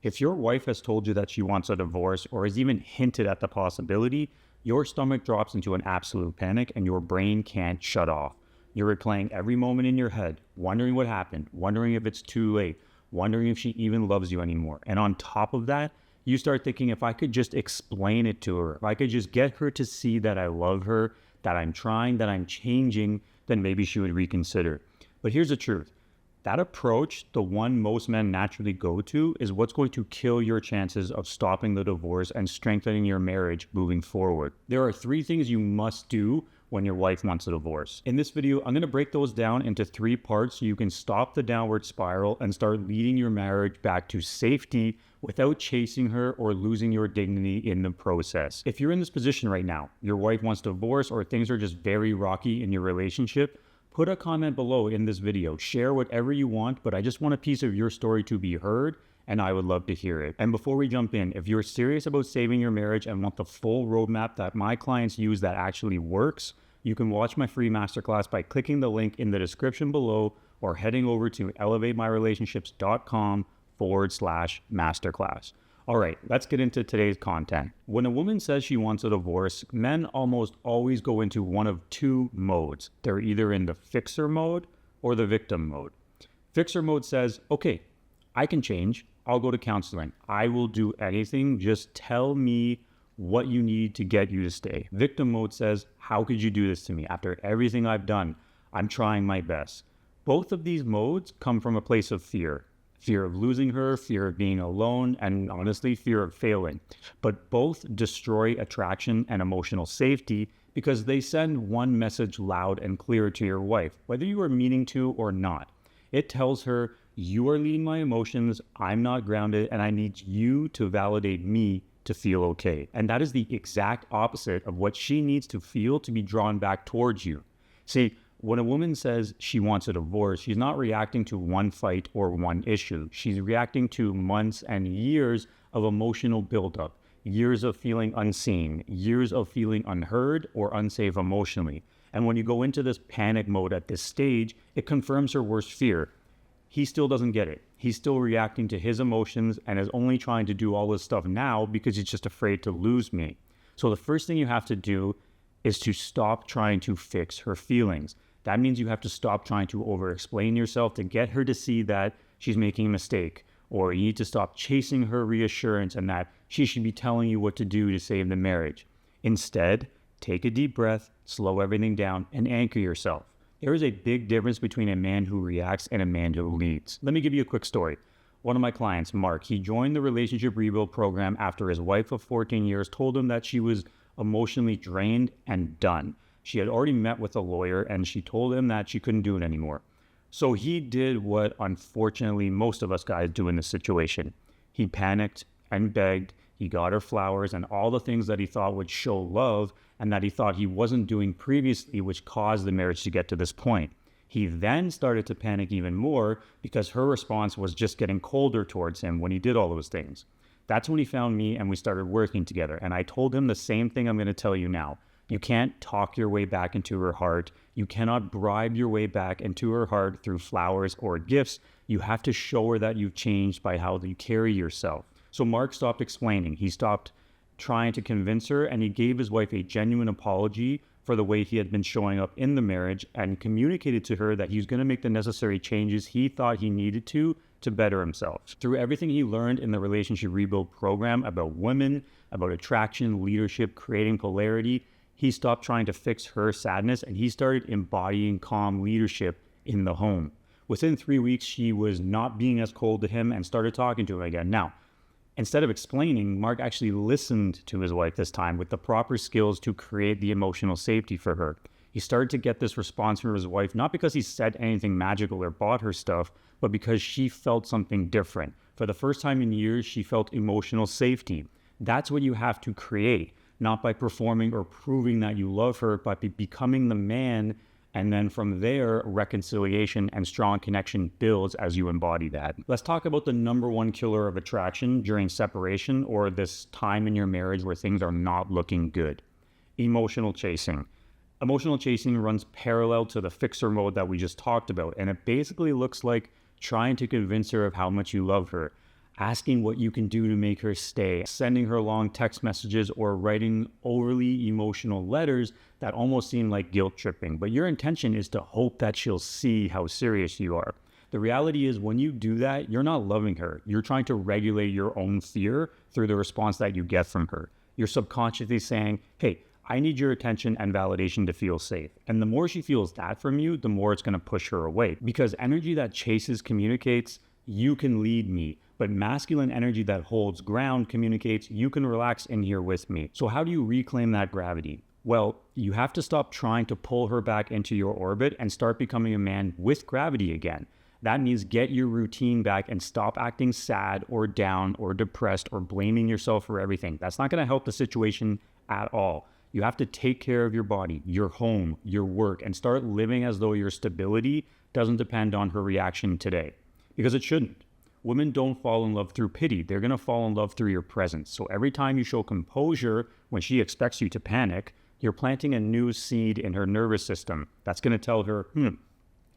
If your wife has told you that she wants a divorce or has even hinted at the possibility, your stomach drops into an absolute panic and your brain can't shut off. You're replaying every moment in your head, wondering what happened, wondering if it's too late, wondering if she even loves you anymore. And on top of that, you start thinking, if I could just explain it to her, if I could just get her to see that I love her, that I'm trying, that I'm changing, then maybe she would reconsider. But here's the truth. That approach, the one most men naturally go to, is what's going to kill your chances of stopping the divorce and strengthening your marriage moving forward. There are 3 things you must do when your wife wants a divorce. In this video, I'm going to break those down into 3 parts so you can stop the downward spiral and start leading your marriage back to safety without chasing her or losing your dignity in the process. If you're in this position right now, your wife wants a divorce or things are just very rocky in your relationship, put a comment below in this video. Share whatever you want, but I just want a piece of your story to be heard, and I would love to hear it. And before we jump in, if you're serious about saving your marriage and want the full roadmap that my clients use that actually works, you can watch my free masterclass by clicking the link in the description below or heading over to elevatemyrelationships.com/masterclass. All right, let's get into today's content. When a woman says she wants a divorce, men almost always go into one of 2 modes. They're either in the fixer mode or the victim mode. Fixer mode says, okay, I can change. I'll go to counseling. I will do anything. Just tell me what you need to get you to stay. Victim mode says, how could you do this to me? After everything I've done, I'm trying my best. Both of these modes come from a place of fear. Fear of losing her, fear of being alone, and honestly, fear of failing. But both destroy attraction and emotional safety because they send one message loud and clear to your wife, whether you are meaning to or not. It tells her, you are leading my emotions, I'm not grounded, and I need you to validate me to feel okay. And that is the exact opposite of what she needs to feel to be drawn back towards you. See, when a woman says she wants a divorce, she's not reacting to one fight or one issue. She's reacting to months and years of emotional buildup, years of feeling unseen, years of feeling unheard or unsafe emotionally. And when you go into this panic mode at this stage, it confirms her worst fear. He still doesn't get it. He's still reacting to his emotions and is only trying to do all this stuff now because he's just afraid to lose me. So the first thing you have to do is to stop trying to fix her feelings. That means you have to stop trying to over-explain yourself to get her to see that she's making a mistake, or you need to stop chasing her reassurance and that she should be telling you what to do to save the marriage. Instead, take a deep breath, slow everything down, and anchor yourself. There is a big difference between a man who reacts and a man who leads. Let me give you a quick story. One of my clients, Mark, he joined the relationship rebuild program after his wife of 14 years told him that she was emotionally drained and done. She had already met with a lawyer and she told him that she couldn't do it anymore. So he did what unfortunately most of us guys do in this situation. He panicked and begged. He got her flowers and all the things that he thought would show love and that he thought he wasn't doing previously, which caused the marriage to get to this point. He then started to panic even more because her response was just getting colder towards him when he did all those things. That's when he found me and we started working together. And I told him the same thing I'm going to tell you now. You can't talk your way back into her heart. You cannot bribe your way back into her heart through flowers or gifts. You have to show her that you've changed by how you carry yourself. So Mark stopped explaining. He stopped trying to convince her, and he gave his wife a genuine apology for the way he had been showing up in the marriage and communicated to her that he was going to make the necessary changes he thought he needed to better himself. Through everything he learned in the relationship rebuild program about women, about attraction, leadership, creating polarity, he stopped trying to fix her sadness and he started embodying calm leadership in the home. Within 3 weeks, she was not being as cold to him and started talking to him again. Now, instead of explaining, Mark actually listened to his wife this time with the proper skills to create the emotional safety for her. He started to get this response from his wife, not because he said anything magical or bought her stuff, but because she felt something different. For the first time in years, she felt emotional safety. That's what you have to create, not by performing or proving that you love her, but by becoming the man. And then from there, reconciliation and strong connection builds as you embody that. Let's talk about the number one killer of attraction during separation or this time in your marriage where things are not looking good. Emotional chasing. Emotional chasing runs parallel to the fixer mode that we just talked about. And it basically looks like trying to convince her of how much you love her, asking what you can do to make her stay, sending her long text messages, or writing overly emotional letters that almost seem like guilt tripping. But your intention is to hope that she'll see how serious you are. The reality is, when you do that, you're not loving her. You're trying to regulate your own fear through the response that you get from her. You're subconsciously saying, hey, I need your attention and validation to feel safe. And the more she feels that from you, the more it's going to push her away. Because energy that chases communicates, you can lead me. But masculine energy that holds ground communicates, you can relax in here with me. So how do you reclaim that gravity? Well, you have to stop trying to pull her back into your orbit and start becoming a man with gravity again. That means get your routine back and stop acting sad or down or depressed or blaming yourself for everything. That's not going to help the situation at all. You have to take care of your body, your home, your work, and start living as though your stability doesn't depend on her reaction today. Because it shouldn't. Women don't fall in love through pity. They're going to fall in love through your presence. So every time you show composure when she expects you to panic, you're planting a new seed in her nervous system. That's going to tell her,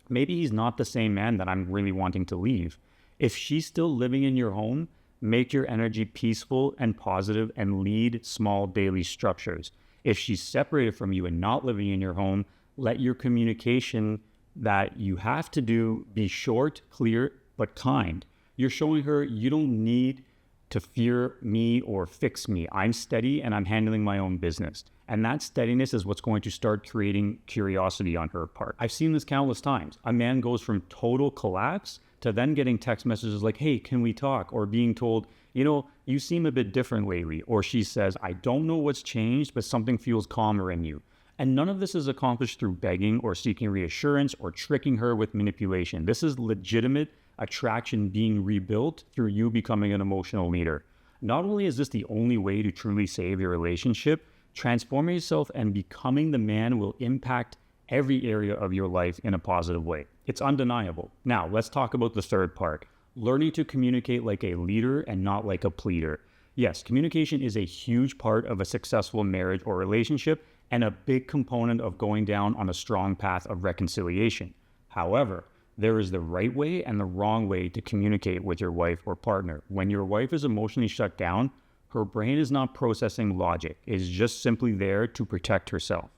maybe he's not the same man that I'm really wanting to leave. If she's still living in your home, make your energy peaceful and positive and lead small daily structures. If she's separated from you and not living in your home, let your communication that you have to do be short, clear, but kind. You're showing her you don't need to fear me or fix me. I'm steady and I'm handling my own business. And that steadiness is what's going to start creating curiosity on her part. I've seen this countless times. A man goes from total collapse to then getting text messages like, hey, can we talk? Or being told, you seem a bit different lately. Or she says, I don't know what's changed, but something feels calmer in you. And none of this is accomplished through begging or seeking reassurance or tricking her with manipulation. This is legitimate attraction being rebuilt through you becoming an emotional leader. Not only is this the only way to truly save your relationship, transforming yourself and becoming the man will impact every area of your life in a positive way. It's undeniable. Now, let's talk about the third part, learning to communicate like a leader and not like a pleader. Yes, communication is a huge part of a successful marriage or relationship and a big component of going down on a strong path of reconciliation. However, there is the right way and the wrong way to communicate with your wife or partner. When your wife is emotionally shut down, her brain is not processing logic. It is just simply there to protect herself.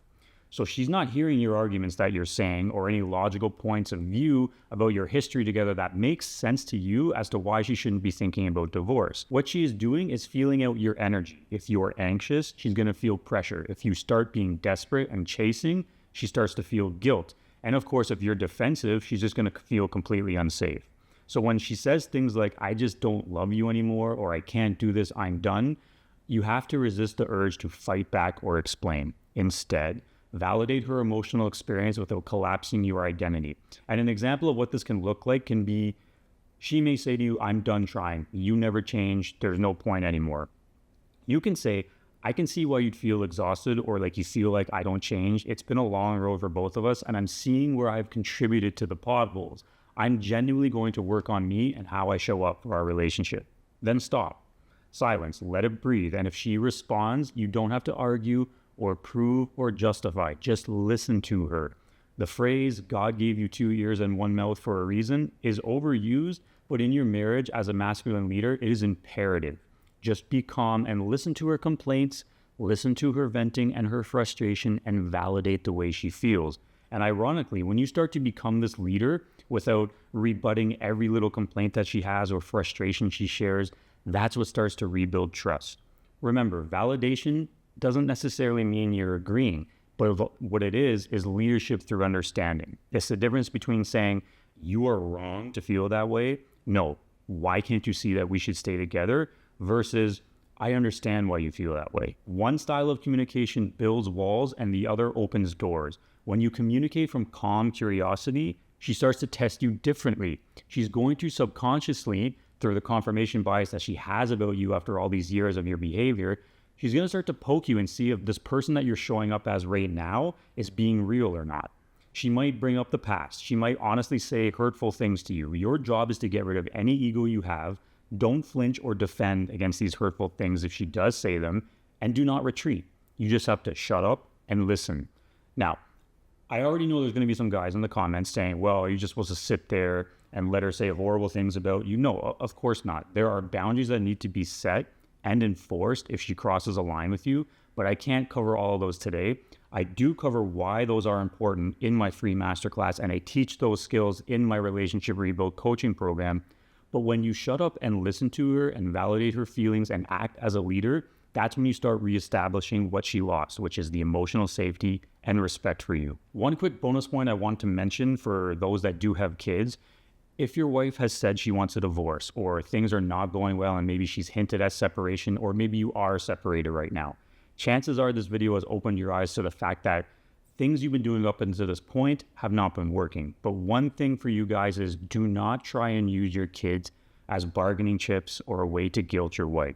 So she's not hearing your arguments that you're saying or any logical points of view about your history together that makes sense to you as to why she shouldn't be thinking about divorce. What she is doing is feeling out your energy. If you are anxious, she's going to feel pressure. If you start being desperate and chasing, she starts to feel guilt. And of course, if you're defensive, she's just going to feel completely unsafe. So when she says things like, I just don't love you anymore, or I can't do this, I'm done, you have to resist the urge to fight back or explain. Instead, validate her emotional experience without collapsing your identity. And an example of what this can look like can be, she may say to you, I'm done trying. You never changed. There's no point anymore. You can say, I can see why you'd feel exhausted or like you feel like I don't change. It's been a long road for both of us, and I'm seeing where I've contributed to the potholes. I'm genuinely going to work on me and how I show up for our relationship. Then stop. Silence. Let it breathe. And if she responds, you don't have to argue or prove or justify. Just listen to her. The phrase, God gave you 2 ears and 1 mouth for a reason, is overused, but in your marriage as a masculine leader, it is imperative. Just be calm and listen to her complaints, listen to her venting and her frustration, and validate the way she feels. And ironically, when you start to become this leader without rebutting every little complaint that she has or frustration she shares, that's what starts to rebuild trust. Remember, validation doesn't necessarily mean you're agreeing, but what it is leadership through understanding. It's the difference between saying, you are wrong to feel that way. No, why can't you see that we should stay together? Versus, I understand why you feel that way. One style of communication builds walls and the other opens doors. When you communicate from calm curiosity, she starts to test you differently. She's going to subconsciously, through the confirmation bias that she has about you after all these years of your behavior, she's going to start to poke you and see if this person that you're showing up as right now is being real or not. She might bring up the past. She might honestly say hurtful things to you. Your job is to get rid of any ego you have. Don't flinch or defend against these hurtful things if she does say them, and do not retreat. You just have to shut up and listen. Now, I already know there's going to be some guys in the comments saying, well, you're just supposed to sit there and let her say horrible things about you. No, of course not. There are boundaries that need to be set and enforced if she crosses a line with you, but I can't cover all of those today. I do cover why those are important in my free masterclass, and I teach those skills in my relationship rebuild coaching program. But when you shut up and listen to her and validate her feelings and act as a leader, that's when you start reestablishing what she lost, which is the emotional safety and respect for you. One quick bonus point I want to mention for those that do have kids: if your wife has said she wants a divorce, or things are not going well and maybe she's hinted at separation, or maybe you are separated right now, chances are this video has opened your eyes to the fact that things you've been doing up until this point have not been working. But one thing for you guys is, do not try and use your kids as bargaining chips or a way to guilt your wife.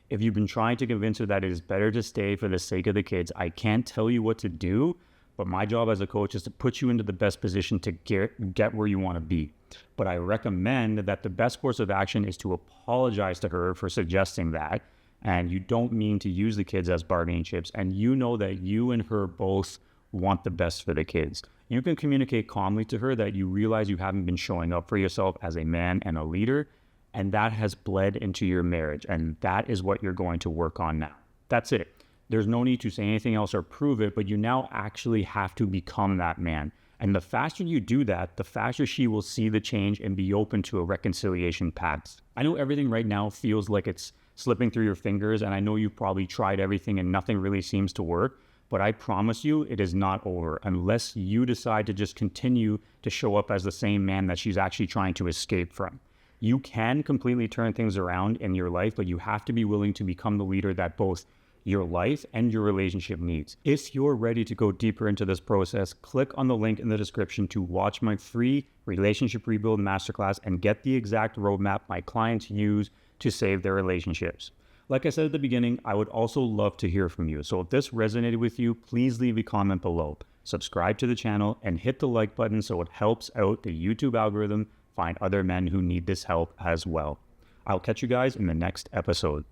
If you've been trying to convince her that it is better to stay for the sake of the kids, I can't tell you what to do, but my job as a coach is to put you into the best position to get where you want to be. But I recommend that the best course of action is to apologize to her for suggesting that, and you don't mean to use the kids as bargaining chips, and you know that you and her both want the best for the kids. You can communicate calmly to her that you realize you haven't been showing up for yourself as a man and a leader, and that has bled into your marriage, and that is what you're going to work on now. That's it. There's no need to say anything else or prove it, but you now actually have to become that man. And the faster you do that, the faster she will see the change and be open to a reconciliation path. I know everything right now feels like it's slipping through your fingers, and I know you've probably tried everything and nothing really seems to work, but I promise you it is not over unless you decide to just continue to show up as the same man that she's actually trying to escape from. You can completely turn things around in your life, but you have to be willing to become the leader that both your life and your relationship needs. If you're ready to go deeper into this process, click on the link in the description to watch my free Relationship Rebuild Masterclass and get the exact roadmap my clients use to save their relationships. Like I said at the beginning, I would also love to hear from you. So if this resonated with you, please leave a comment below. Subscribe to the channel and hit the like button so it helps out the YouTube algorithm find other men who need this help as well. I'll catch you guys in the next episode.